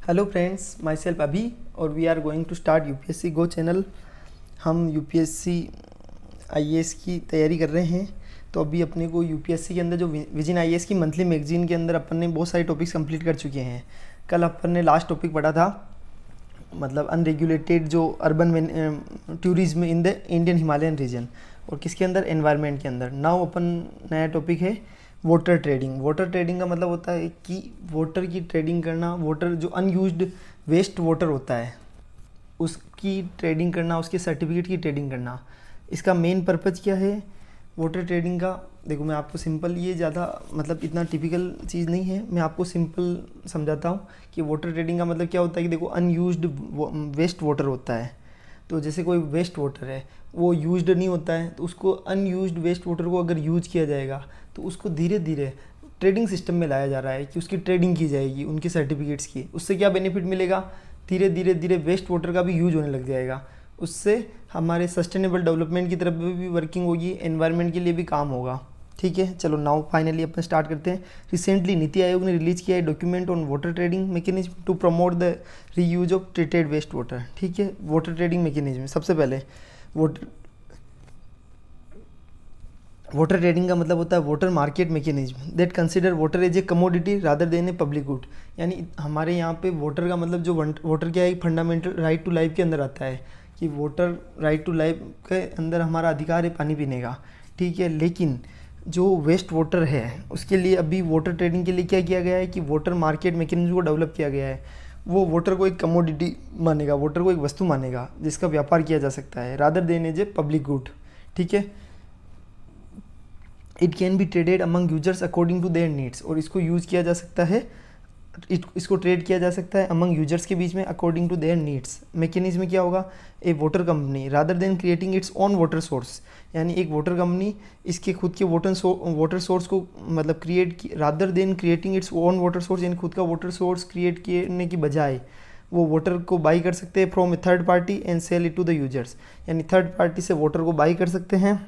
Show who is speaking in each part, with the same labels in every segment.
Speaker 1: Hello friends, my self अभी और we are going to start UPSC go channel. हम UPSC IAS की तैयारी कर रहे हैं। तो अभी अपने को यूपीएससी के अंदर जो विजन आईएएस की मंथली मैगजीन के अंदर अपन ने बहुत सारे टॉपिक्स कंप्लीट कर चुके हैं। कल अपन ने लास्ट टॉपिक पढ़ा था, मतलब अनरेगुलेटेड जो urban tourism in the Indian Himalayan region, और किसके अंदर, एनवायरनमेंट के अंदर। नाउ अपन नया टॉपिक है वाटर ट्रेडिंग। वाटर ट्रेडिंग का मतलब होता है कि वाटर की ट्रेडिंग करना, वाटर जो अनयूज्ड वेस्ट वाटर होता है उसकी ट्रेडिंग करना, उसके सर्टिफिकेट की ट्रेडिंग करना। इसका मेन पर्पज़ क्या है वाटर ट्रेडिंग का? देखो मैं आपको सिंपल, ये ज़्यादा मतलब इतना टिपिकल चीज़ नहीं है, मैं आपको सिंपल समझाता हूँ कि वाटर ट्रेडिंग का मतलब क्या होता है कि देखो अनयूज्ड वेस्ट वाटर होता है। तो जैसे कोई वेस्ट वाटर है वो यूज्ड नहीं होता है, तो उसको अनयूज्ड वेस्ट वाटर को अगर यूज किया जाएगा तो उसको धीरे धीरे ट्रेडिंग सिस्टम में लाया जा रहा है कि उसकी ट्रेडिंग की जाएगी उनके सर्टिफिकेट्स की। उससे क्या बेनिफिट मिलेगा, धीरे धीरे धीरे वेस्ट वाटर का भी यूज होने लग जाएगा। उससे हमारे सस्टेनेबल डेवलपमेंट की तरफ भी वर्किंग होगी, एनवायरनमेंट के लिए भी काम होगा। ठीक है, चलो नाउ फाइनली अपन स्टार्ट करते हैं। रिसेंटली नीति आयोग ने रिलीज किया है document on water trading mechanism to promote the reuse of treated waste water. ठीक है, वाटर ट्रेडिंग मैकेनिज्म सबसे पहले वाटर ट्रेडिंग का मतलब होता है water market mechanism that consider water as a commodity rather than a public good. यानी हमारे यहाँ पे वाटर का मतलब जो वाटर क्या है, फंडामेंटल राइट टू लाइफ के अंदर आता है कि वाटर राइट टू लाइफ के अंदर हमारा अधिकार है पानी पीने का। ठीक है, लेकिन जो वेस्ट वाटर है उसके लिए अभी वाटर ट्रेडिंग के लिए क्या किया गया है कि वाटर मार्केट मैकेनिज्म को डेवलप किया गया है। वो वाटर को एक कमोडिटी मानेगा, वाटर को एक वस्तु मानेगा जिसका व्यापार किया जा सकता है, rather than as a public good. ठीक है, it can be traded among users according to their needs, और इसको यूज़ किया जा सकता है, इसको ट्रेड किया जा सकता है अमंग यूजर्स के बीच में according to their needs. Mechanism क्या होगा, a water company rather than creating its own water source, यानी एक वाटर कंपनी इसके खुद के वाटर सोर्स को मतलब rather than creating its own water source, यानी खुद का वाटर सोर्स क्रिएट करने की बजाय वो वाटर को बाई कर सकते हैं from a third party and sell it to the users, यानी थर्ड पार्टी से वाटर को बाई कर सकते हैं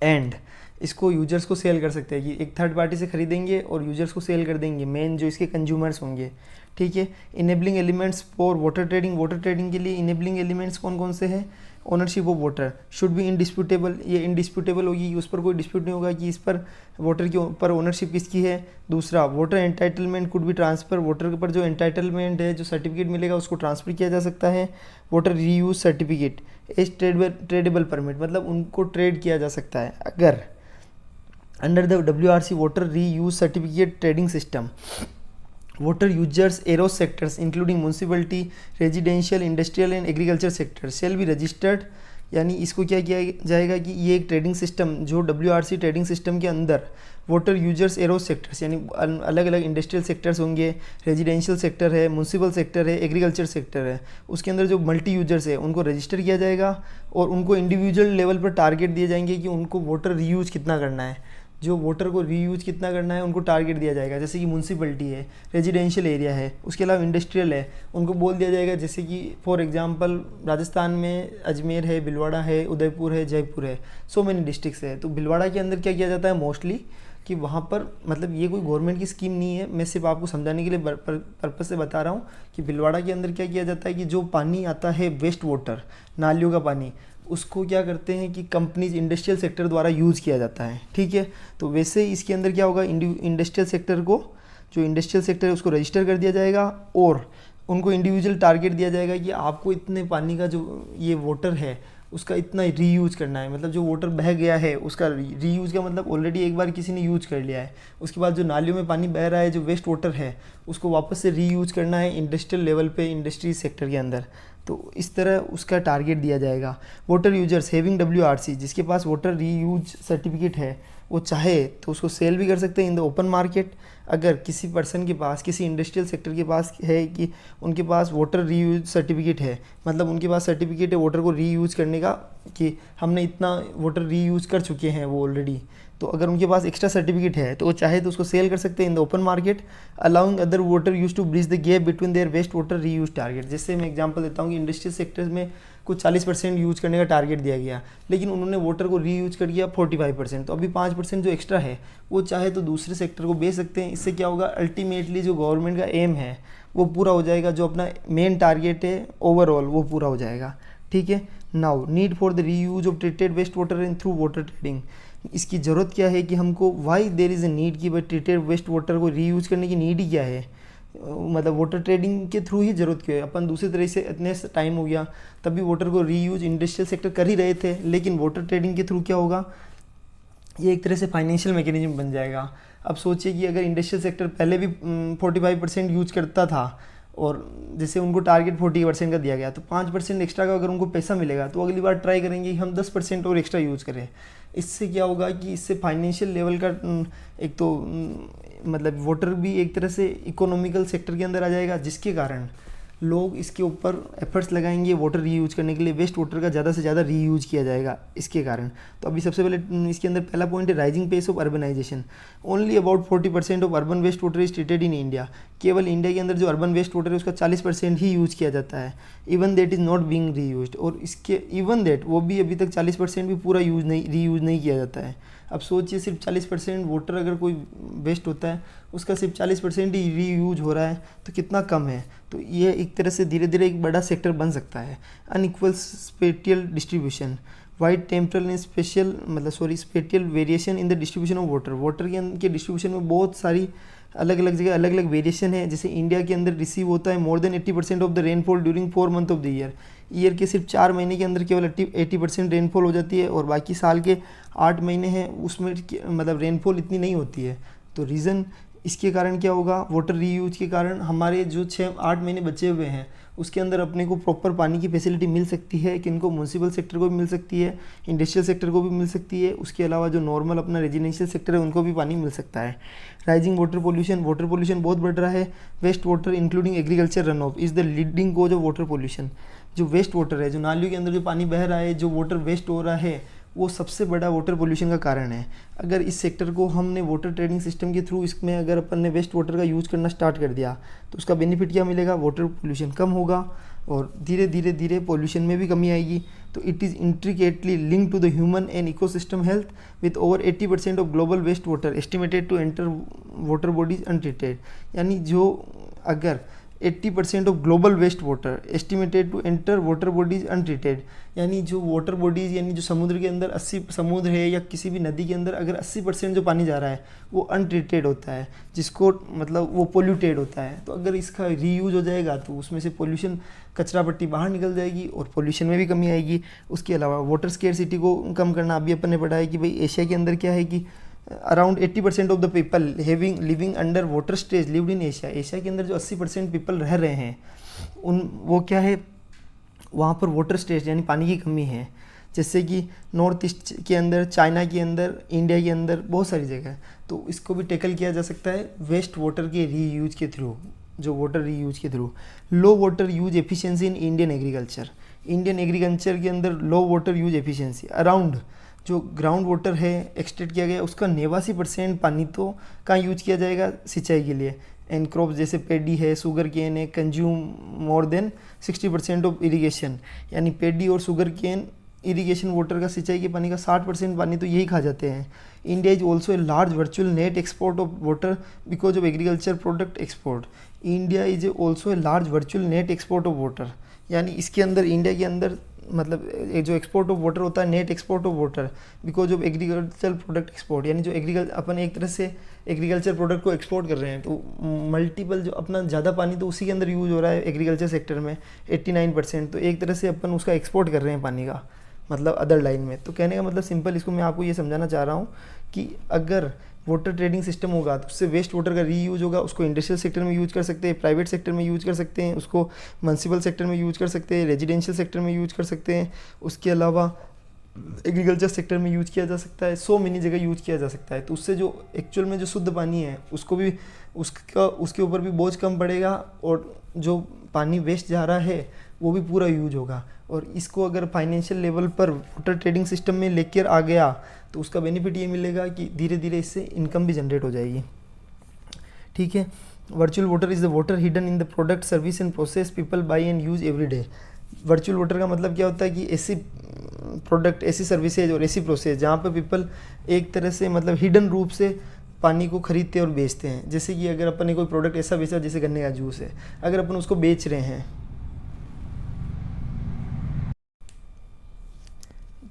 Speaker 1: एंड इसको यूजर्स को सेल कर सकते हैं कि एक थर्ड पार्टी से खरीदेंगे और यूजर्स को सेल कर देंगे, मेन जो इसके कंज्यूमर्स होंगे। ठीक है, enabling elements for water trading. Water trading के लिए इनेबलिंग एलिमेंट्स कौन कौन से हैं? Ownership of water should be indisputable, ये इंडिस्प्यूटेबल होगी, उस पर कोई डिस्प्यूट नहीं होगा कि इस पर वाटर के ऊपर ओनरशिप किसकी है। दूसरा, water entitlement could be transfer, water के ऊपर जो एंटाइटलमेंट है, जो सर्टिफिकेट मिलेगा उसको ट्रांसफ़र किया जा सकता है। Water reuse certificate as tradable permit, मतलब उनको ट्रेड किया जा सकता है अगर under the WRC water reuse certificate trading system. Water users are sectors including municipality, residential, industrial and agriculture sector shall be registered, यानी इसको क्या किया जाएगा कि ये एक ट्रेडिंग सिस्टम जो WRC ट्रेडिंग सिस्टम के अंदर वाटर यूजर्स एरो सेक्टर्स, यानी अलग अलग इंडस्ट्रियल सेक्टर्स होंगे, रेजिडेंशियल सेक्टर है, म्यूनसिपल सेक्टर है, एग्रीकल्चर सेक्टर है, उसके अंदर जो मल्टी यूजर्स है उनको रजिस्टर किया जाएगा और उनको इंडिविजुअल लेवल पर टारगेट दिए जाएंगे कि उनको वाटर रीयूज कितना करना है, जो वाटर को रीयूज कितना करना है उनको टारगेट दिया जाएगा। जैसे कि म्यूनसिपलिटी है, रेजिडेंशियल एरिया है, उसके अलावा इंडस्ट्रियल है, उनको बोल दिया जाएगा जैसे कि फॉर एग्जांपल राजस्थान में अजमेर है, भीलवाड़ा है, उदयपुर है, जयपुर है, सो मेनी डिस्ट्रिक्ट्स है। तो भीलवाड़ा के अंदर क्या किया जाता है मोस्टली कि वहाँ पर, मतलब ये कोई गवर्नमेंट की स्कीम नहीं है, मैं सिर्फ आपको समझाने के लिए पर्पज से बता रहा हूँ कि भीलवाड़ा के अंदर क्या किया जाता है कि जो पानी आता है वेस्ट वाटर, नालियों का पानी, उसको क्या करते हैं कि कंपनीज इंडस्ट्रियल सेक्टर द्वारा यूज़ किया जाता है। ठीक है, तो वैसे इसके अंदर क्या होगा, इंडस्ट्रियल सेक्टर को, जो इंडस्ट्रियल सेक्टर है उसको रजिस्टर कर दिया जाएगा और उनको इंडिविजुअल टारगेट दिया जाएगा कि आपको इतने पानी का जो ये वाटर है उसका इतना रीयूज करना है। मतलब जो वाटर बह गया है उसका रीयूज का मतलब ऑलरेडी एक बार किसी ने यूज कर लिया है, उसके बाद जो नालियों में पानी बह रहा है जो वेस्ट वाटर है उसको वापस से रीयूज करना है इंडस्ट्रियल लेवल पे, इंडस्ट्री सेक्टर के अंदर। तो इस तरह उसका टारगेट दिया जाएगा। वाटर यूजर्स हैविंग WRC, जिसके पास वाटर रीयूज सर्टिफिकेट है वो चाहे तो उसको सेल भी कर सकते हैं इन द ओपन मार्केट। अगर किसी पर्सन के पास, किसी इंडस्ट्रियल सेक्टर के पास है कि उनके पास वाटर रीयूज सर्टिफिकेट है, मतलब उनके पास सर्टिफिकेट है वाटर को रीयूज करने का कि हमने इतना वाटर रीयूज कर चुके हैं वो ऑलरेडी, तो अगर उनके पास एक्स्ट्रा सर्टिफिकेट है तो वो चाहे तो उसको सेल कर सकते हैं in the open market, allowing other water use to bridge the gap between their waste water reuse target. जैसे मैं एग्जांपल देता हूँ कि इंडस्ट्रियल सेक्टर्स में कुछ 40% यूज करने का टारगेट दिया गया, लेकिन उन्होंने वाटर को रीयूज कर दिया 45%, तो अभी 5% जो एक्स्ट्रा है वो चाहे तो दूसरे सेक्टर को बेच सकते हैं। इससे क्या होगा, अल्टीमेटली जो गवर्नमेंट का एम है वो पूरा हो जाएगा, जो अपना मेन टारगेट है ओवरऑल वो पूरा हो जाएगा। ठीक है। Now need for the reuse of treated waste water in through water trading, इसकी ज़रूरत क्या है कि हमको why there is a need कि भाई ट्रीटेड वेस्ट वाटर को रीयूज करने की नीड ही क्या है, मतलब वाटर ट्रेडिंग के थ्रू ही ज़रूरत क्यों है। अपन दूसरी तरह से इतने टाइम हो गया तब भी वाटर को रीयूज इंडस्ट्रियल सेक्टर कर ही रहे थे, लेकिन वाटर ट्रेडिंग के थ्रू क्या होगा, ये एक तरह से फाइनेंशियल मैकेनिज्म बन जाएगा। अब सोचिए कि अगर इंडस्ट्रियल सेक्टर पहले भी 45% यूज करता था और जैसे उनको टारगेट 40% का दिया गया, तो 5% एक्स्ट्रा का अगर उनको पैसा मिलेगा तो अगली बार ट्राई करेंगे कि हम 10% और एक्स्ट्रा यूज़ करें। इससे क्या होगा कि इससे फाइनेंशियल लेवल का एक तो मतलब वाटर भी एक तरह से इकोनॉमिकल सेक्टर के अंदर आ जाएगा, जिसके कारण लोग इसके ऊपर एफर्ट्स लगाएंगे वाटर रीयूज करने के लिए, वेस्ट वाटर का ज़्यादा से ज़्यादा रीयूज किया जाएगा इसके कारण। तो अभी सबसे पहले इसके अंदर पहला पॉइंट है rising pace of urbanisation. Only about 40% of urban waste water is treated in India. केवल इंडिया के अंदर जो अर्बन वेस्ट वाटर है उसका 40% ही यूज़ किया जाता है, even that is not being reused. और इसके इवन दैट वो भी अभी तक 40% भी पूरा रीयूज नहीं किया जाता है। अब सोचिए सिर्फ 40% वाटर अगर कोई वेस्ट होता है उसका सिर्फ 40% ही रीयूज हो रहा है तो कितना कम है। तो ये एक तरह से धीरे धीरे एक बड़ा सेक्टर बन सकता है। Unequal spatial distribution, wide temporal in spatial variation in the distribution of water. Water के डिस्ट्रीब्यूशन में बहुत सारी अलग अलग जगह अलग अलग वेरिएशन है। जैसे इंडिया के अंदर रिसीव होता है more than 80% of the rainfall during 4 month of the year के सिर्फ 4 महीने के अंदर केवल 80% रेनफॉल हो जाती है, और बाकी साल के 8 महीने हैं उसमें मतलब रेनफॉल इतनी नहीं होती है। तो रीज़न इसके कारण क्या होगा, वाटर रीयूज के कारण हमारे जो 6-8 महीने बचे हुए हैं उसके अंदर अपने को प्रॉपर पानी की फैसिलिटी मिल सकती है, कि इनको म्यूनसिपल सेक्टर को भी मिल सकती है, इंडस्ट्रियल सेक्टर को भी मिल सकती है, उसके अलावा जो नॉर्मल अपना रेजिडेंशियल सेक्टर है उनको भी पानी मिल सकता है। राइजिंग वाटर पोल्यूशन बहुत बढ़ रहा है। Waste water including agriculture run off is the leading cause of water pollution. जो वेस्ट वाटर है, जो नालियों के अंदर जो पानी बह रहा है, जो वाटर वेस्ट हो रहा है, वो सबसे बड़ा वाटर पोल्यूशन का कारण है। अगर इस सेक्टर को हमने वाटर ट्रेडिंग सिस्टम के थ्रू इसमें अगर अपन ने वेस्ट वाटर का यूज़ करना स्टार्ट कर दिया तो उसका बेनिफिट क्या मिलेगा, वाटर पोल्यूशन कम होगा और धीरे धीरे धीरे पोल्यूशन में भी कमी आएगी। तो it is intricately linked to the human and ecosystem health with over 80% of global waste water estimated to enter water bodies untreated. यानी जो अगर 80% of global waste water estimated to enter water bodies untreated, यानी जो water bodies यानी जो समुद्र के अंदर 80 समुद्र है या किसी भी नदी के अंदर अगर 80% जो पानी जा रहा है वो अनट्रीटेड होता है, जिसको मतलब वो पोल्यूटेड होता है। तो अगर इसका रीयूज हो जाएगा तो उसमें से पोल्यूशन कचरा पट्टी बाहर निकल जाएगी और पोल्यूशन में भी कमी आएगी। उसके अलावा वाटर स्केर्सिटी को कम करना, अभी अपन ने पढ़ा है कि भाई एशिया के अंदर क्या है कि around 80% of the people living under water stage lived in Asia. Asia के अंदर जो 80% पीपल रह रहे हैं उन वो क्या है, वहाँ पर वाटर स्टेज यानी पानी की कमी है। जैसे कि नॉर्थ ईस्ट के अंदर, चाइना के अंदर, इंडिया के अंदर बहुत सारी जगह है। तो इसको भी टैकल किया जा सकता है वेस्ट वाटर के रीयूज के थ्रू, जो वाटर रीयूज के through. Low water use efficiency in Indian agriculture के अंदर लो वाटर यूज एफिशिएंसी, अराउंड जो ग्राउंड वाटर है एक्सट्रैक्ट किया गया उसका 89% पानी तो कहाँ यूज किया जाएगा, सिंचाई के लिए। एंड क्रॉप्स जैसे पेडी है, शुगर केन है, consume more than 60% of irrigation, यानी पेडी और शुगर केन इरिगेशन वाटर का, सिंचाई के पानी का 60% पानी तो यही खा जाते हैं। India is also a large virtual net export of water because of agriculture product export. India is also a large virtual net export of water, यानी इसके अंदर इंडिया के अंदर मतलब एक जो एक्सपोर्ट ऑफ वाटर होता है, net export of water because of agriculture product export, यानी जो अपन एक तरह से एग्रीकल्चर प्रोडक्ट को एक्सपोर्ट कर रहे हैं। तो मल्टीपल जो अपना ज़्यादा पानी तो उसी के अंदर यूज हो रहा है एग्रीकल्चर सेक्टर में 89%, तो एक तरह से अपन उसका एक्सपोर्ट कर रहे हैं पानी का, मतलब अदर लाइन में। तो कहने का मतलब सिंपल, इसको मैं आपको ये समझाना चाह रहा हूँ कि अगर वाटर ट्रेडिंग सिस्टम होगा तो उससे वेस्ट वाटर का रीयूज होगा, उसको इंडस्ट्रियल सेक्टर में यूज कर सकते हैं, प्राइवेट सेक्टर में यूज कर सकते हैं, उसको म्युनिसिपल सेक्टर में यूज कर सकते हैं, रेजिडेंशियल सेक्टर में यूज कर सकते हैं, उसके अलावा एग्रीकल्चर सेक्टर में यूज किया जा सकता है, 100 मिनी जगह यूज किया जा सकता है। तो उससे जो एक्चुअल में जो शुद्ध पानी है उसको भी उसके ऊपर भी बोझ कम पड़ेगा और जो पानी वेस्ट जा रहा है वो भी पूरा यूज होगा। और इसको अगर फाइनेंशियल लेवल पर वाटर ट्रेडिंग सिस्टम में लेकर आ गया तो उसका बेनिफिट ये मिलेगा कि धीरे धीरे इससे इनकम भी जनरेट हो जाएगी। ठीक है। Virtual water is the water hidden in the product service and process people by and use every day. Virtual water का मतलब क्या होता है कि ऐसी प्रोडक्ट, ऐसी सर्विसेज और ऐसी प्रोसेस जहाँ पर पीपल एक तरह से मतलब हिडन रूप से पानी को खरीदते और बेचते हैं। जैसे कि अगर अपन ने कोई प्रोडक्ट ऐसा बेचा जैसे गन्ने का जूस है, अगर अपन उसको बेच रहे हैं,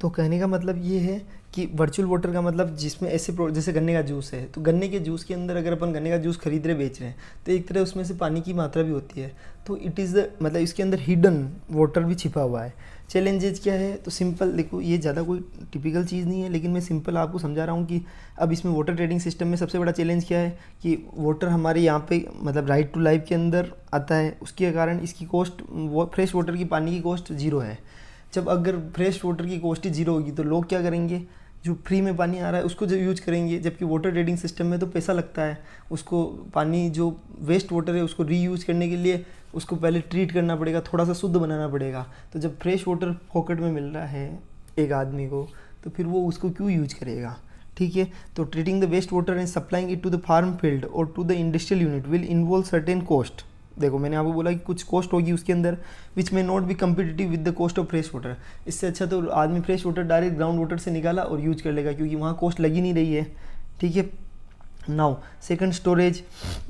Speaker 1: तो कहने का मतलब ये है कि वर्चुअल वाटर का मतलब जिसमें ऐसे जैसे गन्ने का जूस है, तो गन्ने के जूस के अंदर अगर अपन गन्ने का जूस खरीद रहे बेच रहे हैं, तो एक तरह उसमें से पानी की मात्रा भी होती है। तो इट इज़ द मतलब इसके अंदर हिडन वाटर भी छिपा हुआ है। चैलेंजेस क्या है, तो सिंपल देखो, ये ज़्यादा कोई टिपिकल चीज़ नहीं है, लेकिन मैं सिंपल आपको समझा रहा हूँ कि अब इसमें वाटर ट्रेडिंग सिस्टम में सबसे बड़ा चैलेंज क्या है कि वाटर हमारे यहाँ पे मतलब राइट टू लाइफ के अंदर आता है, उसके कारण इसकी कॉस्ट, वो फ्रेश वाटर की पानी की कॉस्ट जीरो है। जब अगर फ्रेश वाटर की कॉस्ट ही जीरो होगी तो लोग क्या करेंगे, जो फ्री में पानी आ रहा है उसको जो यूज करेंगे, जबकि वाटर ट्रेडिंग सिस्टम में तो पैसा लगता है। उसको पानी जो वेस्ट वाटर है उसको रीयूज करने के लिए उसको पहले ट्रीट करना पड़ेगा, थोड़ा सा शुद्ध बनाना पड़ेगा। तो जब फ्रेश वाटर पॉकेट में मिल रहा है एक आदमी को, तो फिर वो उसको क्यों यूज करेगा, ठीक है। तो treating the waste water and supplying it to the farm field और to the industrial unit will involve certain cost. देखो मैंने आपको बोला कि कुछ कॉस्ट होगी उसके अंदर, विच में not be competitive with the cost of fresh water. इससे अच्छा तो आदमी fresh water direct ground water से निकाला और यूज कर लेगा, क्योंकि वहाँ कॉस्ट लगी नहीं रही है, ठीक है। Now second, storage.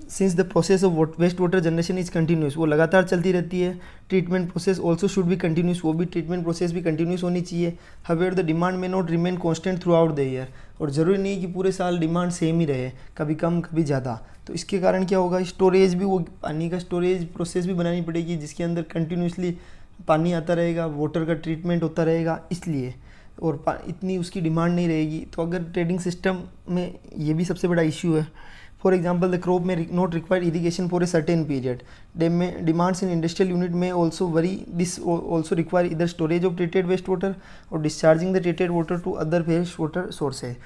Speaker 1: Since the process of waste water generation is continuous, वो लगातार चलती रहती है। Treatment process also should be continuous, वो भी ट्रीटमेंट प्रोसेस भी कंटिन्यूस होनी चाहिए। However the demand may not remain constant throughout the year, और ज़रूरी नहीं कि पूरे साल डिमांड सेम ही रहे, कभी कम कभी ज़्यादा। तो इसके कारण क्या होगा, स्टोरेज भी, वो पानी का स्टोरेज प्रोसेस भी बनानी पड़ेगी जिसके अंदर कंटिन्यूसली पानी आता रहेगा, वाटर का ट्रीटमेंट होता रहेगा, इसलिए और इतनी उसकी डिमांड नहीं रहेगी। तो अगर ट्रेडिंग सिस्टम में ये भी सबसे बड़ा इशू है। For example the crop may not require irrigation for a certain period, demands in industrial unit may also vary, this also require either storage of treated waste water और discharging the treated water to other fresh water sources.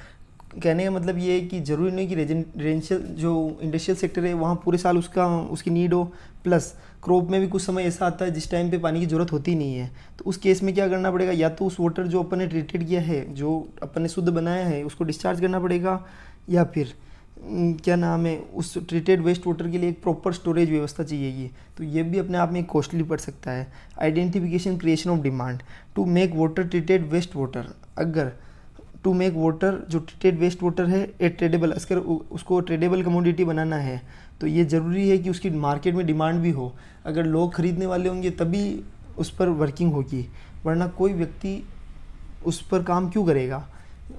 Speaker 1: कहने का मतलब ये है कि ज़रूरी नहीं कि रेजिडेंशियल जो इंडस्ट्रियल सेक्टर है वहाँ पूरे साल उसकी नीड हो, प्लस क्रॉप में भी कुछ समय ऐसा आता है जिस टाइम पे पानी की ज़रूरत होती नहीं है। तो उस केस में क्या करना पड़ेगा, या तो उस वाटर जो अपन ने ट्रीटेड किया है, जो अपन ने शुद्ध बनाया है, उसको डिस्चार्ज करना पड़ेगा, या फिर क्या नाम है, उस ट्रीटेड वेस्ट वाटर के लिए एक प्रॉपर स्टोरेज व्यवस्था चाहिए। तो ये भी अपने आप में कॉस्टली पड़ सकता है। Identification creation of demand to make water treated waste water, अगर टू मेक वाटर जो ट्रीटेड वेस्ट वाटर है ए ट्रेडेबल, अगर उसको ट्रेडेबल कमोडिटी बनाना है तो ये ज़रूरी है कि उसकी मार्केट में डिमांड भी हो। अगर लोग खरीदने वाले होंगे तभी उस पर वर्किंग होगी, वरना कोई व्यक्ति उस पर काम क्यों करेगा।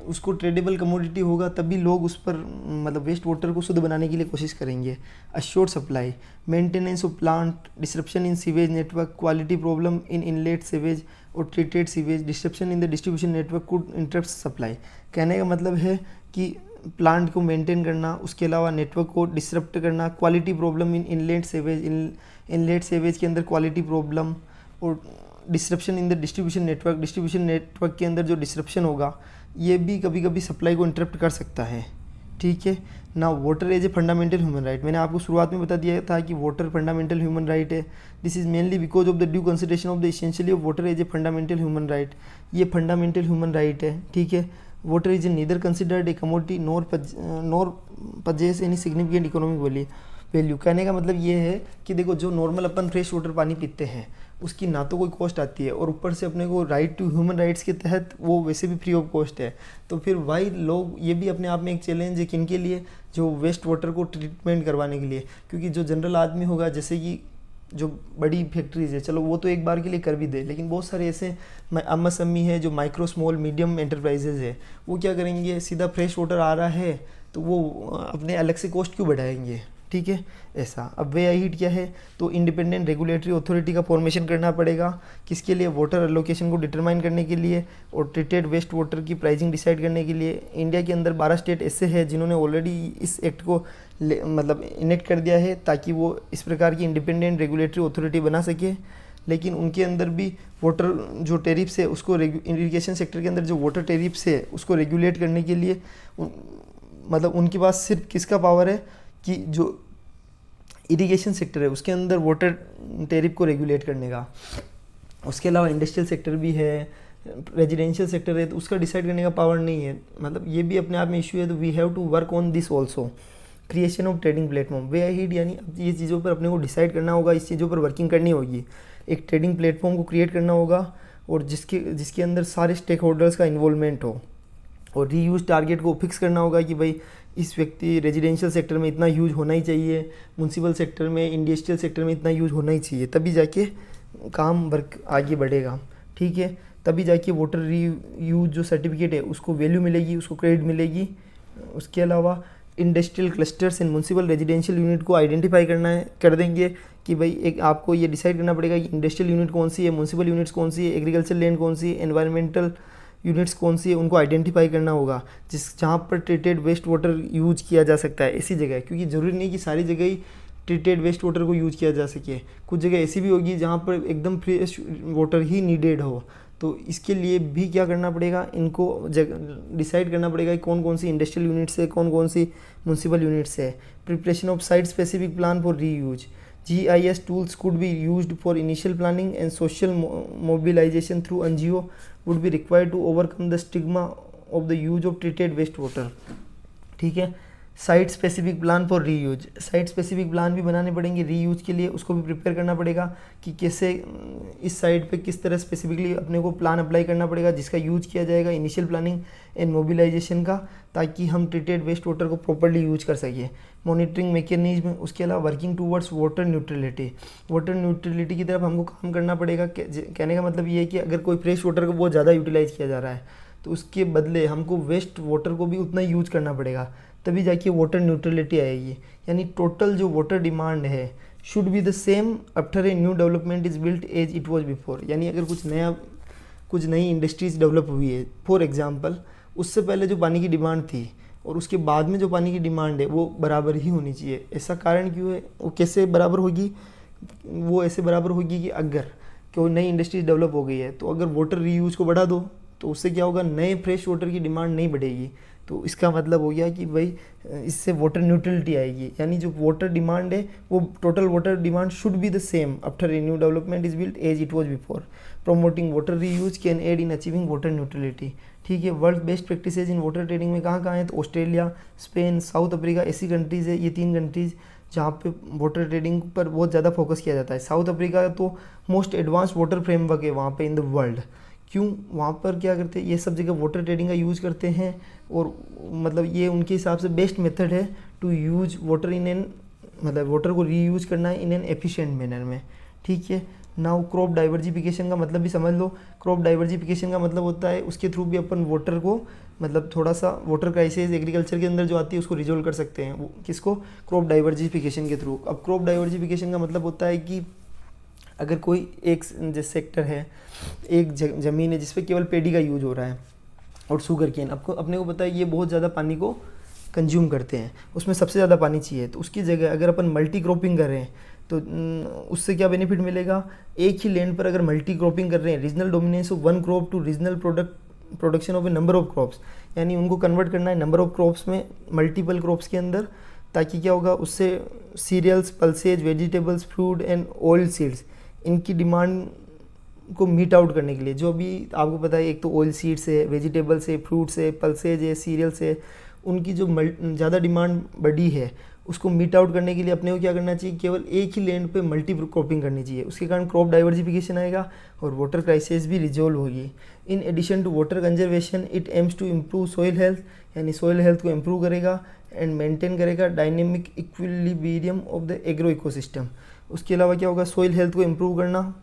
Speaker 1: उसको ट्रेडेबल कमोडिटी होगा तभी लोग उस पर मतलब वेस्ट वाटर को शुद्ध बनाने के लिए कोशिश करेंगे। Assured supply, maintenance of plant, disruption in sewage network, quality problem in inlet sewage और treated sewage, disruption in the distribution network could interrupt supply. कहने का मतलब है कि प्लांट को मेंटेन करना, उसके अलावा नेटवर्क को डिस्टर्ब करना, quality problem in inlet sewage, inlet sewage के अंदर क्वालिटी प्रॉब्लम, और disruption in the distribution network के अंदर जो डिस्ट्रप्शन होगा ये भी कभी कभी सप्लाई को इंटरप्ट कर सकता है, ठीक है ना। Water as a fundamental human right, मैंने आपको शुरुआत में बता दिया था कि वाटर फंडामेंटल ह्यूमन राइट है। This is mainly because of the due consideration of the essentially of water as a fundamental human right. ये फंडामेंटल ह्यूमन राइट है, ठीक है। Water is neither considered a commodity nor possess any significant economic value. कहने का मतलब ये है कि देखो, जो नॉर्मल अपन फ्रेश वाटर पानी पीते हैं उसकी ना तो कोई कॉस्ट आती है, और ऊपर से अपने को राइट टू ह्यूमन राइट्स के तहत वो वैसे भी फ्री ऑफ कॉस्ट है। तो फिर वाई लोग, ये भी अपने आप में एक चैलेंज है किन के लिए, जो वेस्ट वाटर को ट्रीटमेंट करवाने के लिए। क्योंकि जो जनरल आदमी होगा, जैसे कि जो बड़ी फैक्ट्रीज है, चलो वो तो एक बार के लिए कर भी दे, लेकिन बहुत सारे ऐसे अम्मी है जो माइक्रो स्मॉल मीडियम एंटरप्राइजेज है, वो क्या करेंगे, सीधा फ्रेश वाटर आ रहा है तो वो अपने अलग से कॉस्ट क्यों बढ़ाएंगे, ठीक है ऐसा। अब वे हीट क्या है, तो इंडिपेंडेंट रेगुलेटरी अथॉरिटी का फॉर्मेशन करना पड़ेगा, किसके लिए, वाटर एलोकेशन को डिटरमाइन करने के लिए और ट्रीटेड वेस्ट वाटर की प्राइसिंग डिसाइड करने के लिए। इंडिया के अंदर 12 स्टेट ऐसे हैं जिन्होंने ऑलरेडी इस एक्ट को मतलब इनेक्ट कर दिया है ताकि वो इस प्रकार की इंडिपेंडेंट रेगुलेटरी अथॉरिटी बना सके। लेकिन उनके अंदर भी वाटर जो टेरिफ्स है उसको, इरिगेशन सेक्टर के अंदर जो वाटर टेरिफ्स है उसको रेगुलेट करने के लिए मतलब उनके पास सिर्फ किसका पावर है कि जो इरिगेशन सेक्टर है उसके अंदर वाटर टेरिफ को रेगुलेट करने का। उसके अलावा इंडस्ट्रियल सेक्टर भी है, रेजिडेंशियल सेक्टर है, तो उसका डिसाइड करने का पावर नहीं है। मतलब ये भी अपने आप में इशू है। तो we have to work on this also, creation of trading platform way ahead, यानी ये चीज़ों पर अपने को डिसाइड करना होगा, इस चीज़ों पर वर्किंग करनी होगी, एक ट्रेडिंग प्लेटफॉर्म को क्रिएट करना होगा और जिसके अंदर सारे स्टेक होल्डर्स का इन्वॉल्वमेंट हो, और रीयूज टारगेट को फिक्स करना होगा कि भाई इस व्यक्ति रेजिडेंशियल सेक्टर में इतना यूज होना ही चाहिए, म्यूनसिपल सेक्टर में, इंडस्ट्रियल सेक्टर में इतना यूज होना ही चाहिए, तभी जाके काम वर्क आगे बढ़ेगा। ठीक है, तभी जाके वाटर री यूज जो सर्टिफिकेट है उसको वैल्यू मिलेगी, उसको क्रेडिट मिलेगी। उसके अलावा industrial clusters and municipal residential unit को आइडेंटिफाई कर देंगे कि भाई एक आपको ये डिसाइड करना पड़ेगा कि इंडस्ट्रियल यूनिट कौन सी है, म्यूनसिपल यूनिट्स कौन सी है, एग्रीकल्चर लैंड कौन सी है, एनवायरमेंटल यूनिट्स कौन सी है, उनको आइडेंटिफाई करना होगा जहाँ पर ट्रीटेड वेस्ट वाटर यूज किया जा सकता है ऐसी जगह। क्योंकि ज़रूरी नहीं कि सारी जगह ही ट्रीटेड वेस्ट वाटर को यूज किया जा सके, कुछ जगह ऐसी भी होगी जहाँ पर एकदम फ्रेश वाटर ही नीडेड हो। तो इसके लिए भी क्या करना पड़ेगा, इनको डिसाइड करना पड़ेगा कि कौन कौन सी इंडस्ट्रियल यूनिट्स है, कौन कौन सी म्यूनसिपल यूनिट्स है। Preparation of site specific plan for reuse. GIS tools could be used for initial planning and social mobilization through NGO would be required to overcome the stigma of the use of treated wastewater। ठीक है, site specific plan for reuse, site specific plan भी बनाने पड़ेंगे reuse के लिए, उसको भी prepare करना पड़ेगा कि कैसे इस साइट पे किस तरह स्पेसिफिकली अपने को प्लान अप्लाई करना पड़ेगा जिसका यूज किया जाएगा इनिशियल प्लानिंग एंड मोबिलाइजेशन का, ताकि हम ट्रीटेड वेस्ट वाटर को प्रॉपर्ली यूज कर सकें। मॉनिटरिंग मैकेनिज्म, उसके अलावा working towards water neutrality, water neutrality की तरफ हमको काम करना पड़ेगा। कहने का मतलब ये है कि अगर कोई फ्रेश वाटर को बहुत ज़्यादा यूटिलाइज किया जा रहा है तो उसके बदले हमको वेस्ट वाटर को भी उतना यूज करना पड़ेगा, तभी जाके वाटर न्यूट्रलिटी आएगी। यानी टोटल जो वाटर डिमांड है should be the same after a new development is built as it was before. यानी अगर कुछ नई इंडस्ट्रीज डेवलप हुई है फॉर एग्जांपल, उससे पहले जो पानी की डिमांड थी और उसके बाद में जो पानी की डिमांड है वो बराबर ही होनी चाहिए। ऐसा कारण क्यों है, वो कैसे बराबर होगी, वो ऐसे बराबर होगी कि अगर कोई नई इंडस्ट्रीज डेवलप हो गई है तो अगर वाटर रीयूज को बढ़ा दो तो उससे क्या होगा, नए फ्रेश वाटर की डिमांड नहीं बढ़ेगी। तो इसका मतलब हो गया कि भाई इससे वाटर न्यूट्रलिटी आएगी। यानी जो वाटर डिमांड है वो total water demand should be the same after a new development is built as it was before. Promoting water reuse can aid in achieving water neutrality. ठीक है, world best practices in water trading में कहाँ है, तो Australia, Spain, South Africa, ऐसी countries है, ये 3 countries जहाँ पे वाटर ट्रेडिंग पर बहुत ज़्यादा फोकस किया जाता है। साउथ अफ्रीका तो मोस्ट एडवांस वाटर फ्रेमवर्क है वहाँ पे इन द वर्ल्ड। क्यों, वहाँ पर क्या करते हैं, ये सब जगह वाटर ट्रेडिंग का यूज़ करते हैं और मतलब ये उनके हिसाब से बेस्ट मेथड है to use water in an, मतलब वाटर को रीयूज करना है इन एन एफिशिएंट मैनर में। ठीक है, नाउ क्रॉप डाइवर्सिफिकेशन का मतलब भी समझ लो। क्रॉप डाइवर्सिफिकेशन का मतलब होता है उसके थ्रू भी अपन वाटर को, मतलब थोड़ा सा वाटर क्राइसिस एग्रीकल्चर के अंदर जो आती है उसको रिजोल्व कर सकते हैं। वो किसको, क्रॉप डाइवर्सिफिकेशन के थ्रू। अब क्रॉप डाइवर्सिफिकेशन का मतलब होता है कि अगर कोई एक सेक्टर है, एक ज़मीन है जिस पे केवल पेडी का यूज हो रहा है और शुगर केन, आपको अपने को पता है ये बहुत ज़्यादा पानी को कंज्यूम करते हैं, उसमें सबसे ज़्यादा पानी चाहिए, तो उसकी जगह अगर अपन मल्टी क्रॉपिंग कर रहे हैं तो उससे क्या बेनिफिट मिलेगा, एक ही लैंड पर अगर मल्टी क्रॉपिंग कर रहे हैं, regional dominance of one crop to regional production of a number of crops, यानी उनको कन्वर्ट करना है नंबर ऑफ क्रॉप्स में मल्टीपल क्रॉप्स के अंदर, ताकि क्या होगा उससे cereals, pulses, vegetables, fruit and oil seeds, इनकी डिमांड को मीट आउट करने के लिए, जो अभी आपको पता है एक तो ऑयल सीड्स है, वेजिटेबल्स है, फ्रूट्स है, पल्सेज है, सीरियल्स है, उनकी जो ज़्यादा डिमांड बढ़ी है उसको मीट आउट करने के लिए अपने को क्या करना चाहिए, केवल एक ही लैंड पे मल्टी क्रॉपिंग करनी चाहिए। उसके कारण क्रॉप डाइवर्सिफिकेशन आएगा और वाटर क्राइसिस भी रिजोल्व होगी। In addition to water conservation it aims to improve soil health, यानी सॉइल हेल्थ को इम्प्रूव करेगा एंड मेंटेन करेगा dynamic equilibrium of the agro ecosystem. उसके अलावा क्या होगा, सॉइल हेल्थ को इम्प्रूव करना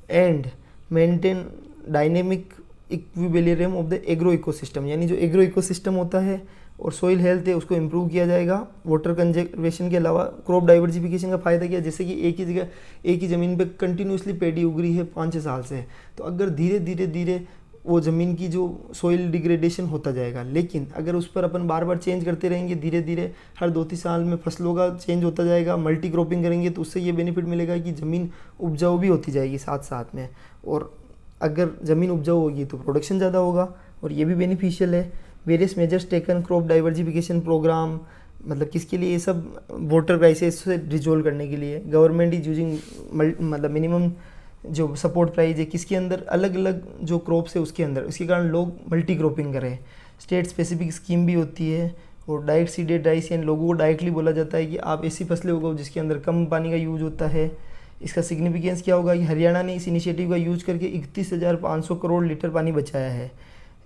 Speaker 1: and maintain dynamic equilibrium of the agro ecosystem, यानी जो एग्रो इकोसिस्टम होता है और सॉइल हेल्थ है उसको इम्प्रूव किया जाएगा। वाटर कंजर्वेशन के अलावा क्रॉप डाइवर्सिफिकेशन का फ़ायदा क्या है, जैसे कि एक ही जगह एक ही ज़मीन पे कंटिन्यूसली पेडी उग रही है 5-6 साल से, तो अगर धीरे धीरे धीरे वो ज़मीन की जो सॉइल डिग्रेडेशन होता जाएगा, लेकिन अगर उस पर अपन बार बार चेंज करते रहेंगे, धीरे धीरे हर 2-3 साल में फसलों का चेंज होता जाएगा, मल्टी क्रॉपिंग करेंगे तो उससे ये बेनिफिट मिलेगा कि ज़मीन उपजाऊ भी होती जाएगी साथ साथ में, और अगर ज़मीन उपजाऊ होगी तो प्रोडक्शन ज़्यादा होगा और ये भी बेनिफिशियल है। Various measures taken crop diversification programme, मतलब किसके लिए, ये सब वाटर क्राइसिस से रिजोल्व करने के लिए। गवर्नमेंट इज यूजिंग मतलब मिनिमम जो सपोर्ट प्राइस है किसके अंदर, अलग अलग जो क्रॉप्स है उसके अंदर, उसके कारण लोग मल्टी क्रॉपिंग करें। स्टेट स्पेसिफिक स्कीम भी होती है और डायरेक्ट सीडेड राइस, यानी लोगों को डायरेक्टली बोला जाता है कि आप ऐसी फसलें उगाओ जिसके अंदर कम पानी का यूज होता है। इसका सिग्निफिकेंस क्या होगा कि हरियाणा ने इस इनिशिएटिव का यूज करके 31,500 करोड़ लीटर पानी बचाया है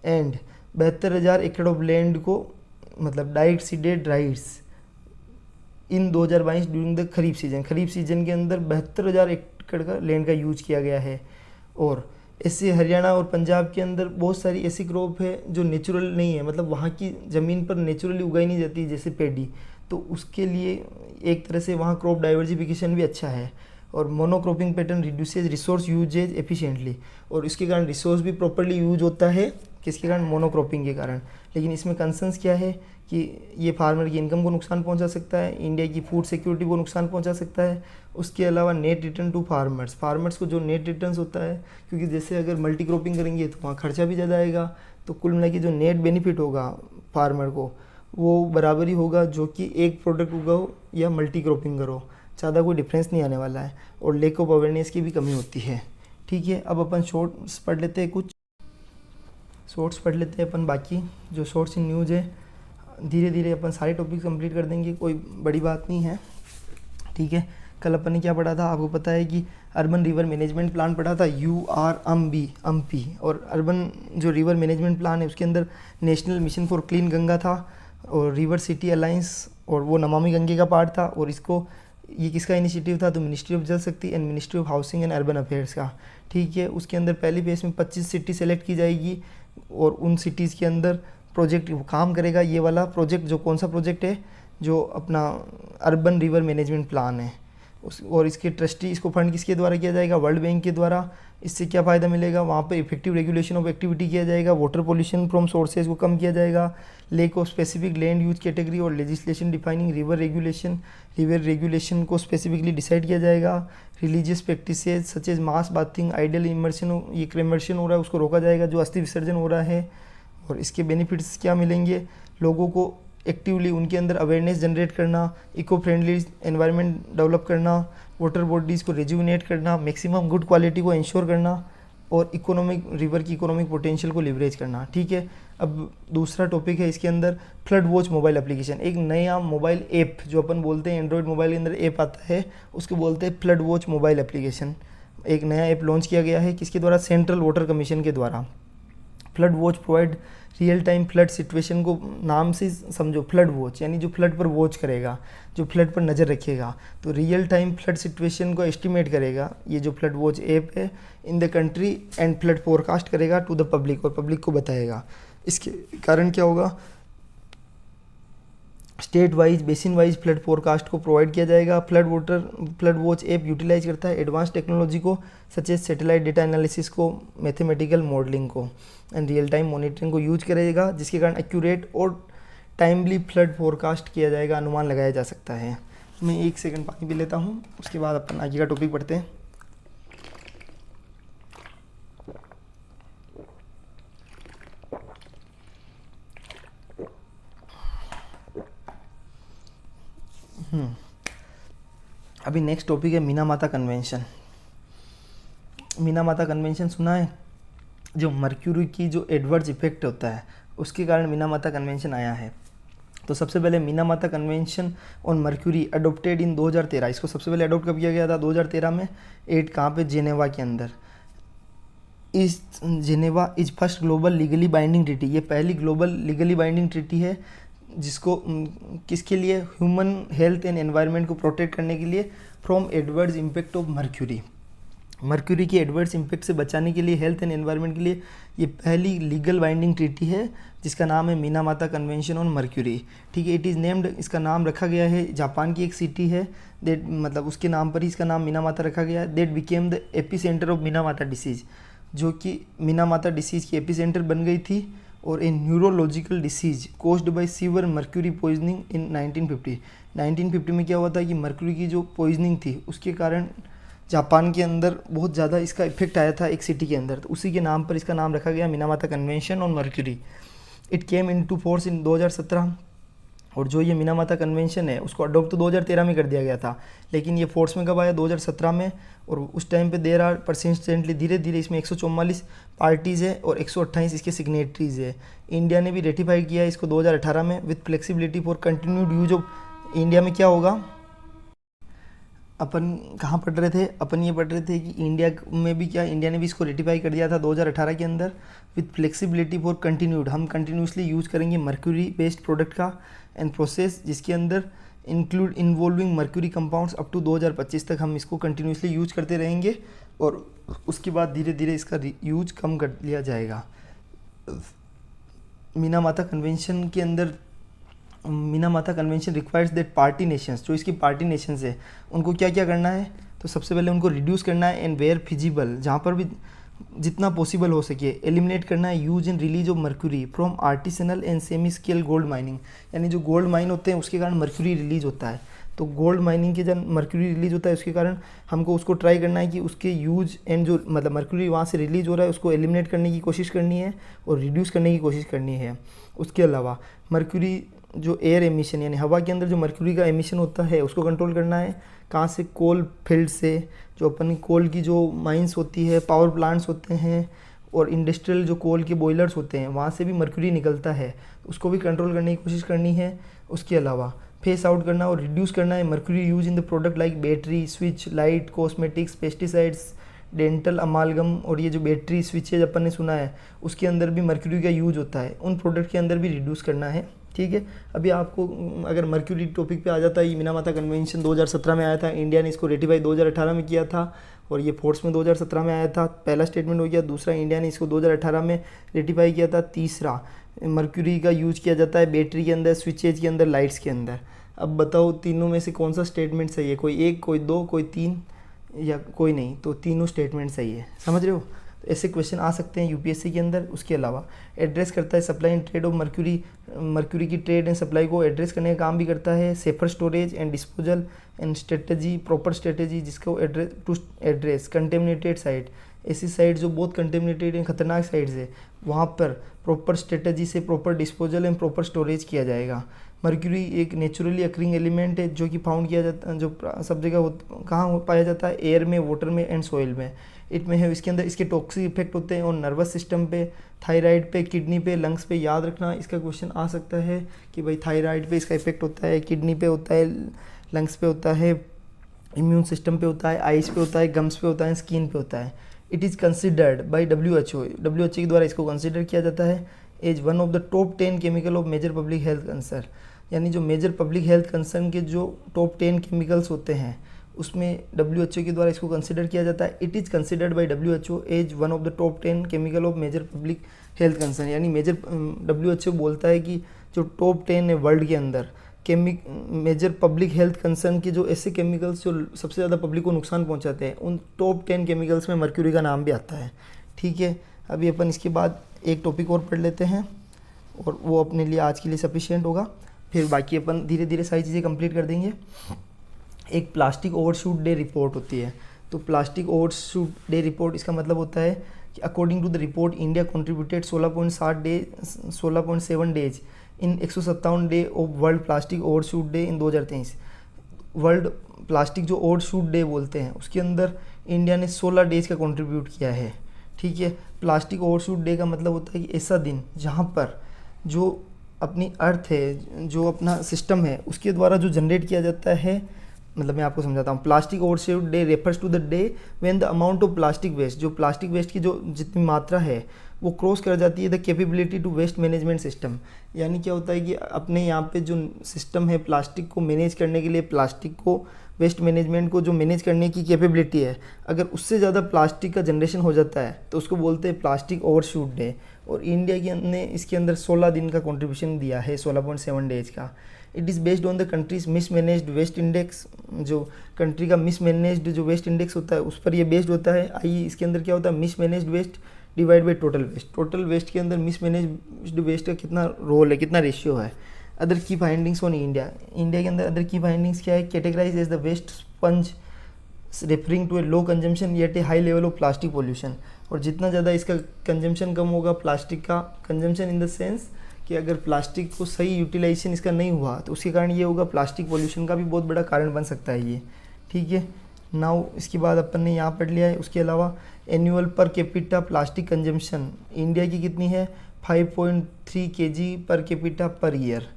Speaker 1: एंड 72,000 एकड़ ऑफ लैंड को मतलब diet seeded rice in 2022 during the kharif season के अंदर 72,000 एकड़ का लैंड का यूज किया गया है। और ऐसे हरियाणा और पंजाब के अंदर बहुत सारी ऐसी क्रॉप है जो नेचुरल नहीं है, मतलब वहाँ की ज़मीन पर नेचुरली उगाई नहीं जाती, जैसे पेडी, तो उसके लिए एक तरह से वहाँ क्रॉप डाइवर्सिफिकेशन भी अच्छा है। और monocropping pattern reduces resource usage efficiently, और इसके कारण रिसोर्स भी प्रॉपर्ली यूज होता है, किसके कारण, मोनोक्रॉपिंग के कारण। लेकिन इसमें कंसर्न्स क्या है कि ये फार्मर की इनकम को नुकसान पहुंचा सकता है, इंडिया की फूड सिक्योरिटी को नुकसान पहुंचा सकता है। उसके अलावा नेट रिटर्न टू फार्मर्स को जो नेट रिटर्न्स होता है, क्योंकि जैसे अगर मल्टी क्रॉपिंग करेंगे तो वहाँ खर्चा भी ज़्यादा आएगा, तो कुल मिला के जो नेट बेनिफिट होगा फार्मर को वो बराबर ही होगा, जो कि एक प्रोडक्ट उगाओ या मल्टी क्रॉपिंग करो, ज़्यादा कोई डिफरेंस नहीं आने वाला है। और लेक ऑफ अवेयरनेस की भी कमी होती है। ठीक है, अब अपन शॉर्ट्स पढ़ लेते हैं, कुछ शॉर्ट्स पढ़ लेते हैं अपन। बाकी जो शॉर्ट्स इन न्यूज़ है धीरे धीरे अपन सारे टॉपिक कंप्लीट कर देंगे, कोई बड़ी बात नहीं है। ठीक है, कल अपन ने क्या पढ़ा था, आपको पता है कि अर्बन रिवर मैनेजमेंट प्लान पढ़ा था, URMP। और अर्बन जो रिवर मैनेजमेंट प्लान है उसके अंदर national mission for clean Ganga था और रिवर सिटी अलायंस, और वो नमामि गंगे का पार्ट था। और इसको ये किसका इनिशिएटिव था, तो मिनिस्ट्री ऑफ जल शक्ति and ministry of housing and urban affairs का। ठीक है, उसके अंदर पहली फेज में 25 सिटी सेलेक्ट की जाएगी और उन सिटीज़ के अंदर प्रोजेक्ट काम करेगा। ये वाला प्रोजेक्ट जो कौन सा प्रोजेक्ट है, जो अपना अर्बन रिवर मैनेजमेंट प्लान है और इसके ट्रस्टी, इसको फंड किसके द्वारा किया जाएगा, वर्ल्ड बैंक के द्वारा। इससे क्या फ़ायदा मिलेगा, वहाँ पे इफेक्टिव रेगुलेशन ऑफ एक्टिविटी किया जाएगा, वाटर पोल्यूशन फ्रॉम सोर्सेज को कम किया जाएगा, lack of specific land use category और लेजिस्लेशन डिफाइनिंग रिवर रेगुलेशन को स्पेसिफिकली डिसाइड किया जाएगा। Religious practices such as mass bathing, idol immersion, ये क्रेमर्शन हो रहा है उसको रोका जाएगा, जो अस्थि विसर्जन हो रहा है। और इसके बेनिफिट्स क्या मिलेंगे, लोगों को एक्टिवली उनके अंदर अवेयरनेस जनरेट करना, इको फ्रेंडली एनवायरनमेंट डेवलप करना, वाटर बॉडीज़ को रिजुविनेट करना, मैक्सिमम गुड क्वालिटी को इंश्योर करना और इकोनॉमिक रिवर की इकोनॉमिक पोटेंशियल को लिवरेज करना। ठीक है, अब दूसरा टॉपिक है इसके अंदर फ्लड वॉच मोबाइल एप्लीकेशन, एक नया मोबाइल ऐप जो अपन बोलते हैं, एंड्रॉयड मोबाइल के अंदर ऐप आता है उसको बोलते हैं फ्लड वॉच मोबाइल एप्लीकेशन। एक नया ऐप लॉन्च किया गया है, किसके द्वारा, सेंट्रल वाटर कमीशन के द्वारा। Flood watch provide real time flood situation को नाम से समझो, फ्लड वॉच यानी जो फ्लड पर वॉच करेगा, जो फ्लड पर नज़र रखेगा, तो रियल टाइम फ्लड सिचुएशन को एस्टिमेट करेगा। ये जो फ्लड वॉच ऐप है in the country and flood forecast करेगा टू द पब्लिक, और पब्लिक को बताएगा। इसके कारण क्या होगा, state wise basin wise flood forecast को प्रोवाइड किया जाएगा। फ्लड वॉच ऐप यूटिलाइज करता है एडवांस टेक्नोलॉजी को, such as satellite data analysis को, मैथमेटिकल मॉडलिंग को एंड रियल टाइम मॉनिटरिंग को यूज करेगा, जिसके कारण एक्यूरेट और टाइमली फ्लड फोरकास्ट किया जाएगा, अनुमान लगाया जा सकता है। मैं 1 सेकंड पानी पी लेता हूँ, उसके बाद अपन आगे का टॉपिक पढ़ते हैं। अभी नेक्स्ट टॉपिक है मीनामाता कन्वेंशन। मीनामाता कन्वेंशन सुना है, जो मर्क्यूरी की जो एडवर्स इफेक्ट होता है उसके कारण मीनामाता कन्वेंशन आया है। तो सबसे पहले मीनामाता कन्वेंशन ऑन मर्क्यूरी अडोप्टेड इन 2013। इसको सबसे पहले अडोप्ट कब किया गया था, 2013 में। कहाँ पे, जेनेवा के अंदर। इस Geneva is first global legally binding treaty, ये पहली ग्लोबल लीगली बाइंडिंग ट्रीटी है जिसको किसके लिए, ह्यूमन हेल्थ एंड एनवायरनमेंट को प्रोटेक्ट करने के लिए, from adverse impact of mercury की एडवर्स इम्पैक्ट से बचाने के लिए, हेल्थ एंड एनवायरनमेंट के लिए ये पहली लीगल बाइंडिंग ट्रीटी है, जिसका नाम है मीनामाता कन्वेंशन ऑन मर्क्यूरी। ठीक है, इट इज़ नेम्ड, इसका नाम रखा गया है, जापान की एक सिटी है दैट, मतलब उसके नाम पर ही इसका नाम मीनामाता रखा गया है, that became the epicentre of Minamata disease, जो कि मीनामाता डिसीज़ की एपी सेंटर बन गई थी। और a neurological disease caused by severe mercury poisoning in 1950 में क्या हुआ था कि मर्क्यूरी की जो पॉइजनिंग थी उसके कारण जापान के अंदर बहुत ज़्यादा इसका इफेक्ट आया था एक सिटी के अंदर, तो उसी के नाम पर इसका नाम रखा गया Minamata convention on mercury. It came into force in 2017, और जो ये मीनामाता कन्वेंशन है उसको अडोप्ट तो 2013 में कर दिया गया था, लेकिन ये फोर्स में कब आया, 2017 में। और उस टाइम पे देर आर परसिस्टेंटली, धीरे धीरे इसमें 144 पार्टीज़ है और 128 इसके सिग्नेटरीज है। इंडिया ने भी रेटिफाई किया इसको 2018 में, with flexibility for continued use of. India में क्या होगा, अपन कहाँ पढ़ रहे थे, अपन ये पढ़ रहे थे कि इंडिया में भी क्या, इंडिया ने भी इसको रेटिफाई कर दिया था 2018 के अंदर विथ फ्लेक्सिबिलिटी फॉर कंटिन्यूड। हम कंटिन्यूसली यूज़ करेंगे मर्क्यूरी बेस्ड प्रोडक्ट का एंड प्रोसेस, जिसके अंदर include involving mercury compounds up to 2025 तक हम इसको कंटिन्यूसली यूज करते रहेंगे और उसके बाद धीरे धीरे इसका यूज कम कर लिया जाएगा। मिनामाता कन्वेंशन के अंदर, मिनामाता convention requires that party Nations, जो इसकी पार्टी नेशंस है उनको क्या क्या करना है, तो सबसे पहले उनको रिड्यूस करना है एंड वेयर फिजिबल, जहाँ पर भी जितना पॉसिबल हो सके एलिमिनेट करना है use and release of mercury from artisanal and semi scale gold mining. यानी जो गोल्ड माइन होते हैं उसके कारण मर्क्यूरी रिलीज होता है, तो गोल्ड माइनिंग के जब मर्क्यूरी रिलीज होता है उसके कारण हमको उसको ट्राई करना है कि उसके यूज एंड जो मतलब मर्क्यूरी वहाँ से रिलीज हो रहा है उसको एलिमिनेट करने की कोशिश करनी है और रिड्यूस करने की कोशिश करनी है। उसके अलावा मर्क्यूरी जो एयर एमिशन यानी हवा के अंदर जो मर्क्यूरी का एमिशन होता है उसको कंट्रोल करना है। कहाँ से, कोल फील्ड से, जो अपन कोल की जो माइंस होती है, पावर प्लांट्स होते हैं और इंडस्ट्रियल जो कोल के बॉयलर्स होते हैं वहाँ से भी मर्क्यूरी निकलता है, उसको भी कंट्रोल करने की कोशिश करनी है। उसके अलावा फेस आउट करना और रिड्यूस करना है mercury use in the product like battery, switch, light, cosmetics, pesticides, dental अमालगम। और ये जो बैटरी स्विचेज अपन ने सुना है उसके अंदर भी मर्क्यूरी का यूज होता है, उन प्रोडक्ट के अंदर भी रिड्यूस करना है। ठीक है, अभी आपको अगर मर्क्यूरी टॉपिक पे आ जाता है, ये मिनामाता कन्वेंशन 2017 में आया था, इंडिया ने इसको रेटिफाई 2018 में किया था और ये फोर्स में 2017 में आया था। पहला स्टेटमेंट हो गया। दूसरा, इंडिया ने इसको 2018 में रेटिफाई किया था। तीसरा, मर्क्यूरी का यूज किया जाता है बैटरी के अंदर, स्विचेज के अंदर, लाइट्स के अंदर। अब बताओ तीनों में से कौन सा स्टेटमेंट सही है, कोई एक, कोई दो, कोई तीन या कोई नहीं, तो तीनों स्टेटमेंट सही है। समझ रहे हो, ऐसे क्वेश्चन आ सकते हैं यूपीएससी के अंदर। उसके अलावा एड्रेस करता है supply and trade off mercury, mercury की ट्रेड एंड सप्लाई को एड्रेस करने का काम भी करता है। Safer storage and disposal and strategy, proper strategy जिसको एड्रेस कंटेमिनेटेड साइट, ऐसी साइट जो बहुत कंटेमिनेटेड एंड खतरनाक साइट्स है वहाँ पर प्रॉपर स्ट्रेटजी से proper disposal and proper storage किया जाएगा। मर्क्यूरी एक नेचुरली अक्रिंग एलिमेंट है जो कि फाउंड किया जाता है, जो सब जगह कहाँ पाया जाता है, एयर में, वाटर में एंड सॉइल में। इट में है, इसके अंदर इसके टॉक्सिक इफेक्ट होते हैं और नर्वस सिस्टम पे, थायराइड पे, किडनी पे, लंग्स पे। याद रखना, इसका क्वेश्चन आ सकता है कि भाई थायराइड पे इसका इफेक्ट होता है, किडनी पे होता है, लंग्स पे होता है, इम्यून सिस्टम पे होता है, आइज पे होता है, गम्स पे होता है, स्किन पे होता है। It is considered by WHO के द्वारा इसको कंसिडर किया जाता है as one of the top 10 chemical of major public health concern. यानी जो मेजर पब्लिक हेल्थ कंसर्न के जो टॉप 10 केमिकल्स होते हैं उसमें WHO के द्वारा इसको कंसिडर किया जाता है। It is considered by WHO as one of the top 10 chemical of major public health concern. यानी WHO बोलता है कि जो टॉप 10 है वर्ल्ड के अंदर मेजर पब्लिक हेल्थ कंसर्न के जो ऐसे केमिकल्स जो सबसे ज़्यादा पब्लिक को नुकसान पहुंचाते हैं, उन टॉप 10 केमिकल्स में मर्क्यूरी का नाम भी आता है। ठीक है, अभी अपन इसके बाद एक टॉपिक और पढ़ लेते हैं और वो अपने लिए आज के लिए सफिशिएंट होगा, फिर बाकी अपन धीरे धीरे सारी चीज़ें कंप्लीट कर देंगे। एक प्लास्टिक ओवरशूट डे रिपोर्ट होती है। तो प्लास्टिक ओवरशूट डे रिपोर्ट, इसका मतलब होता है कि according to the report India contributed 16.7 days in 157 day of world plastic overshoot day in 2023। World plastic जो ओवरशूट डे बोलते हैं उसके अंदर इंडिया ने 16 डेज का कंट्रीब्यूट किया है। ठीक है, प्लास्टिक ओवरशूट डे का मतलब होता है कि ऐसा दिन जहाँ पर जो अपनी अर्थ है, जो अपना सिस्टम है, उसके द्वारा जो जनरेट किया जाता है, मतलब मैं आपको समझाता हूँ। Plastic overshoot day refers to the day when the amount of plastic waste, जो प्लास्टिक वेस्ट की जो जितनी मात्रा है वो क्रॉस कर जाती है the capability to waste management system. यानी क्या होता है कि अपने यहाँ पे जो सिस्टम है प्लास्टिक को मैनेज करने के लिए, प्लास्टिक को वेस्ट मैनेजमेंट को जो मैनेज करने की कैपेबिलिटी है, अगर उससे ज़्यादा प्लास्टिक का जनरेशन हो जाता है तो उसको बोलते हैं प्लास्टिक ओवरशूट डे। और इंडिया ने इसके अंदर 16 दिन का कंट्रीब्यूशन दिया है, 16.7 डेज का। It is based on the country's mismanaged waste index, जो कंट्री का मिसमैनेज्ड जो वेस्ट इंडेक्स होता है उस पर ये बेस्ड होता है। आइए इसके अंदर क्या होता है, mismanaged waste divide by total waste. Total waste के अंदर मिसमैनेज्ड वेस्ट का कितना रोल है, कितना रेशियो है। अदर की फाइंडिंग्स ऑन इंडिया, इंडिया के अंदर अदर की फाइंडिंग्स क्या है, categorise as the waste sponge referring to a low consumption yet a high level of plastic pollution. और जितना ज़्यादा इसका कंजम्पशन कम होगा, प्लास्टिक का कंजम्पशन इन द सेंस कि अगर प्लास्टिक को सही यूटिलाइजेशन इसका नहीं हुआ तो उसके कारण ये होगा, प्लास्टिक पोल्यूशन का भी बहुत बड़ा कारण बन सकता है ये। ठीक है, नाउ इसके बाद अपन ने यहाँ पढ़ लिया है। उसके अलावा annual per capita plastic consumption India की कितनी है, 5.3 kg per capita per year,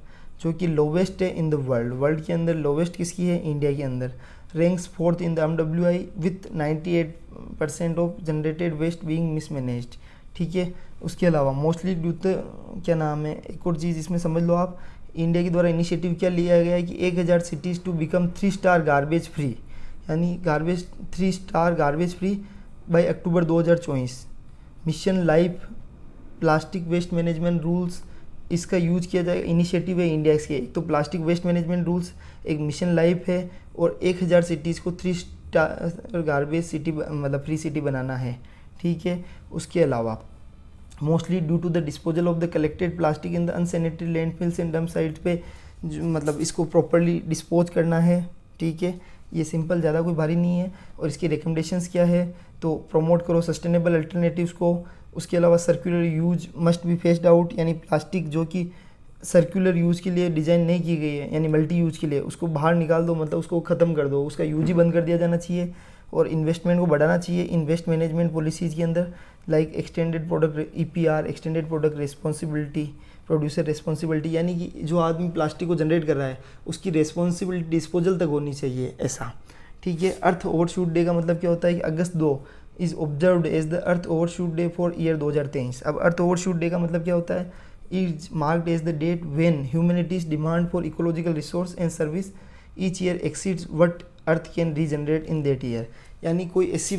Speaker 1: जो कि लोवेस्ट है इन द वर्ल्ड। वर्ल्ड के अंदर लोवेस्ट किसकी है, इंडिया के अंदर। Ranks fourth in the MWI with 98% of generated waste being mismanaged. ठीक है, उसके अलावा मोस्टली ड्यू टू क्या नाम है, एक और चीज़ इसमें समझ लो आप, इंडिया के द्वारा इनिशिएटिव क्या लिया गया है कि 1000 cities to become 3 star garbage free, यानी 3 star garbage free by October 2024। Mission life plastic waste management rules, इसका यूज किया जाएगा, इनिशिएटिव है इंडिया के। एक तो प्लास्टिक वेस्ट मैनेजमेंट रूल्स, एक मिशन लाइफ है, और 1000 सिटीज़ को 3 स्टार गार्बेज सिटी मतलब फ्री सिटी बनाना है। ठीक है, उसके अलावा mostly due to the disposal of the collected plastic in the unsanitary landfills and dump site पे मतलब इसको प्रॉपरली डिस्पोज करना है। ठीक है, ये सिंपल, ज़्यादा कोई भारी नहीं है। और इसकी रिकमेंडेशंस क्या है, तो प्रमोट करो सस्टेनेबल अल्टरनेटिव्स को। उसके अलावा circular use must be faced out, यानी प्लास्टिक जो कि सर्कुलर यूज़ के लिए डिज़ाइन नहीं की गई है, यानी मल्टी यूज़ के लिए, उसको बाहर निकाल दो, मतलब उसको ख़त्म कर दो, उसका यूज ही बंद कर दिया जाना चाहिए। और इन्वेस्टमेंट को बढ़ाना चाहिए इन्वेस्ट मैनेजमेंट पॉलिसीज़ के अंदर, like extended product EPR, extended product responsibility, producer responsibility, यानी कि जो आदमी प्लास्टिक को जनरेट कर रहा है उसकी रिस्पॉन्सिबिलिटी डिस्पोजल तक होनी चाहिए, ऐसा। ठीक है, अर्थ ओवरशूट डे का मतलब क्या होता है कि August 2 is observed as the earth overshoot day for year 2023। अब अर्थ ओवरशूट डे का मतलब क्या होता है, is marked as the date when humanity's demand for ecological resource and service each year exceeds what earth can regenerate in that year. यानी कोई ऐसी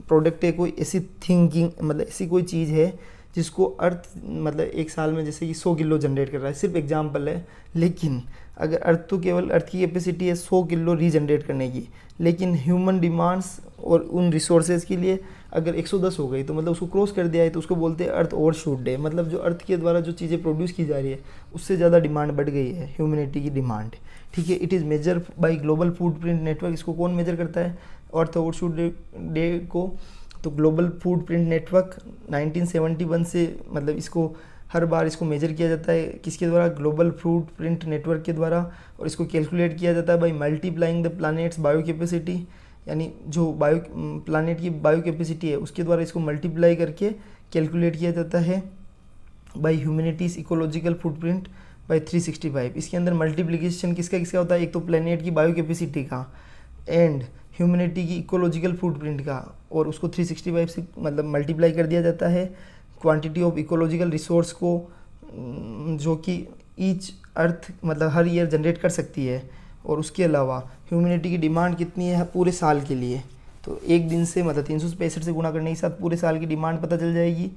Speaker 1: product है, कोई ऐसी थिंकिंग मतलब ऐसी कोई चीज़ है जिसको अर्थ मतलब एक साल में जैसे कि 100 किलो जनरेट कर रहा है, सिर्फ एग्जांपल है। लेकिन अगर अर्थ तो केवल अर्थ की कैपेसिटी है 100 किलो रीजनरेट करने की, लेकिन ह्यूमन डिमांड्स और उन रिसोर्सेज के लिए अगर 110 हो गई तो मतलब उसको क्रॉस कर दिया है, तो उसको बोलते हैं अर्थ ओवरशूट डे। मतलब जो अर्थ के द्वारा जो चीज़ें प्रोड्यूस की जा रही है उससे ज़्यादा डिमांड बढ़ गई है, ह्यूमैनिटी की डिमांड। ठीक है, it is measure by global footprint network. इसको कौन मेजर करता है अर्थ ओवरशूट डे को, तो ग्लोबल फूटप्रिंट नेटवर्क 1971 से मतलब इसको हर बार इसको मेजर किया जाता है, किसके द्वारा, ग्लोबल फूटप्रिंट नेटवर्क के द्वारा। और इसको कैलकुलेट किया जाता है by multiplying the planets bio capacity, यानी जो प्लैनेट की बायो कैपेसिटी है उसके द्वारा इसको मल्टीप्लाई करके कैलकुलेट किया जाता है by humanity's ecological footprint by 365। इसके अंदर मल्टीप्लिकेशन किसका किसका होता है, एक तो प्लैनेट की बायो कैपेसिटी का एंड ह्यूमैनिटी की इकोलॉजिकल फुटप्रिंट का, और उसको 365 से मतलब मल्टीप्लाई कर दिया जाता है क्वांटिटी ऑफ इकोलॉजिकल रिसोर्स को जो कि ईच अर्थ मतलब हर ईयर जनरेट कर सकती है। और उसके अलावा ह्यूमैनिटी की डिमांड कितनी है पूरे साल के लिए, तो एक दिन से मतलब 365 से गुणा करने के साथ पूरे साल की डिमांड पता चल जाएगी,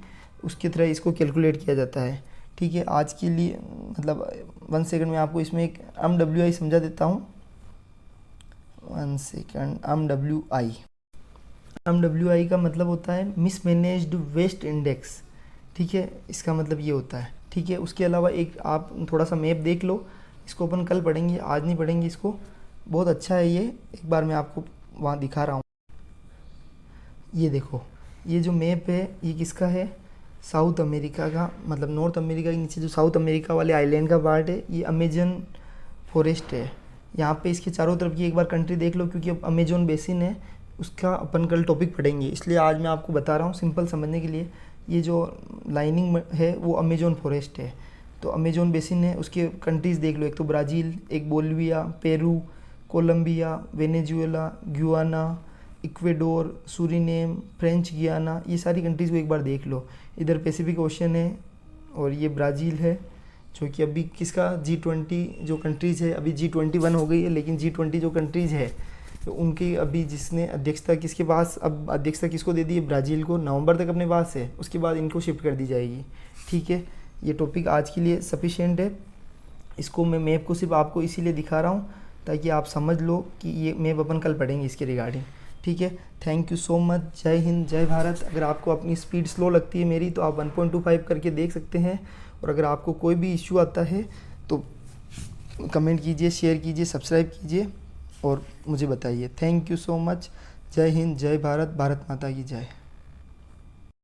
Speaker 1: उसकी तरह इसको कैलकुलेट किया जाता है। ठीक है, आज के लिए मतलब 1 सेकंड में आपको इसमें एक MWI समझा देता हूँ। 1 सेकंड, MWI का मतलब होता है मिसमैनेज्ड वेस्ट इंडेक्स। ठीक है, इसका मतलब ये होता है। ठीक है, उसके अलावा एक आप थोड़ा सा मैप देख लो, इसको अपन कल पढ़ेंगे, आज नहीं पढ़ेंगे इसको, बहुत अच्छा है ये, एक बार मैं आपको वहाँ दिखा रहा हूँ। ये देखो, ये जो मैप है ये किसका है, साउथ अमेरिका का, मतलब नॉर्थ अमेरिका के नीचे जो साउथ अमेरिका वाले आइलैंड का पार्ट है, ये अमेजन फॉरेस्ट है। यहाँ पे इसके चारों तरफ की एक बार कंट्री देख लो, क्योंकि अब अमेजोन बेसिन है, उसका अपन कल टॉपिक पढ़ेंगे, इसलिए आज मैं आपको बता रहा हूँ सिंपल समझने के लिए। ये जो लाइनिंग है वो अमेजोन फॉरेस्ट है, तो अमेजोन बेसिन है, उसके कंट्रीज़ देख लो, एक तो ब्राज़ील, एक Bolivia, Peru, Colombia, Venezuela, Guyana, Ecuador, Suriname, French Guiana, ये सारी कंट्रीज़ को एक बार देख लो। इधर पैसिफिक ओशन है, और ये ब्राज़ील है जो कि अभी किसका G20 जो कंट्रीज़ है, अभी G21 हो गई है, लेकिन G20 जो कंट्रीज़ है तो उनकी अभी जिसने अध्यक्षता किसके पास, अब अध्यक्षता किसको दे दी है, ब्राज़ील को, नवंबर तक अपने पास है, उसके बाद इनको शिफ्ट कर दी जाएगी। ठीक है, ये टॉपिक आज के लिए सफिशिएंट है। इसको मैं मैप को सिर्फ आपको इसीलिए दिखा रहा हूँ ताकि आप समझ लो कि ये मैप अपन कल पढ़ेंगे इसके रिगार्डिंग। ठीक है, थैंक यू सो मच, जय हिंद, जय भारत। अगर आपको अपनी स्पीड स्लो लगती है मेरी तो आप 1.25 करके देख सकते हैं, और अगर आपको कोई भी इश्यू आता है तो कमेंट कीजिए, शेयर कीजिए, सब्सक्राइब कीजिए और मुझे बताइए। थैंक यू सो मच, जय हिंद, जय भारत, भारत माता की जय।